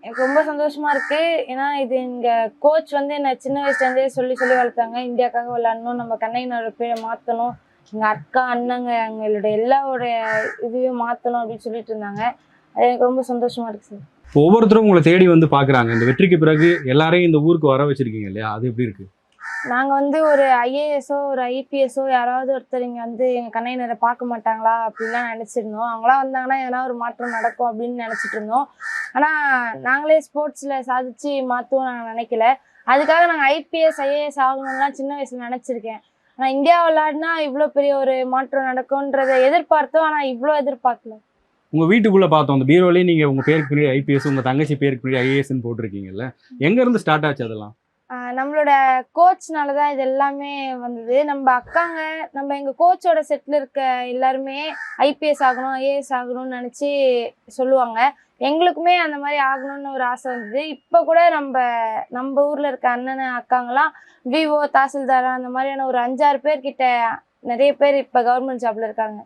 எனக்கு ரொம்ப சந்தோஷமா இருக்கு. ஏன்னா இது எங்க கோச் வந்து என்ன சின்ன வயசுல இருந்தே சொல்லி சொல்லி வளர்த்தாங்க. இந்தியாக்காக விளையாடணும், நம்ம கண்ணகினோட பேரை மாத்தணும், எங்க அக்கா அண்ணங்க எங்களுடைய எல்லாருடைய இதுவையும் மாத்தணும் அப்படின்னு சொல்லிட்டு இருந்தாங்க. அது எனக்கு ரொம்ப சந்தோஷமா இருக்கு சார். ஒவ்வொருத்தரும் உங்களை தேடி வந்து பாக்குறாங்க. இந்த வெற்றிக்கு பிறகு எல்லாரையும் இந்த ஊருக்கு வர வச்சிருக்கீங்க இல்லையா? அது எப்படி இருக்கு? நாங்க வந்து ஒரு ஐஏஎஸோ ஒரு ஐபிஎஸோ யாராவது ஒருத்தர் இங்க வந்து எங்க கண்ணகினரை பார்க்க மாட்டாங்களா அப்படின்லாம் நினைச்சிருந்தோம். அவங்களாம் வந்தாங்கன்னா எதனா ஒரு மாற்றம் நடக்கும் அப்படின்னு நினைச்சிட்டு இருந்தோம். ஆனா நாங்களே ஸ்போர்ட்ஸ்ல சாதிச்சு மாத்துவோம் நாங்க நினைக்கல. அதுக்காக நாங்க ஐபிஎஸ் ஐஏஎஸ் ஆகணும்லாம் சின்ன வயசுல நினைச்சிருக்கேன். ஆனா இந்தியா விளையாடினா இவ்வளவு பெரிய ஒரு மாற்றம் நடக்கும்ன்றதை எதிர்பார்த்தோம். ஆனா இவ்வளவு எதிர்பார்க்கல. உங்க வீட்டுக்குள்ள பார்த்தோம், அந்த பீரோலயே நீங்க உங்க பேருக்கு பின்னாடி ஐபிஎஸ், உங்க தங்கச்சி பேருக்கு பின்னாடி ஐஏஎஸ்ன்னு போட்டிருக்கீங்கல்ல. எங்க இருந்து ஸ்டார்ட் ஆச்சு அதெல்லாம்? நம்மளோட கோச்னால தான் இது எல்லாமே வந்தது. நம்ம அக்காங்க நம்ம எங்கள் கோச்சோட செட்டில் இருக்க எல்லாருமே ஐபிஎஸ் ஆகணும் ஐஏஎஸ் ஆகணும்னு நினச்சி சொல்லுவாங்க. எங்களுக்குமே அந்த மாதிரி ஆகணும்னு ஒரு ஆசை வந்தது. இப்போ கூட நம்ம ஊரில் இருக்க அண்ணன் அக்காங்கெல்லாம் விவோ தாசில்தாரா அந்த மாதிரியான ஒரு 5-6 பேர்கிட்ட நிறைய பேர் இப்போ கவர்மெண்ட் ஜாப்ல இருக்காங்க.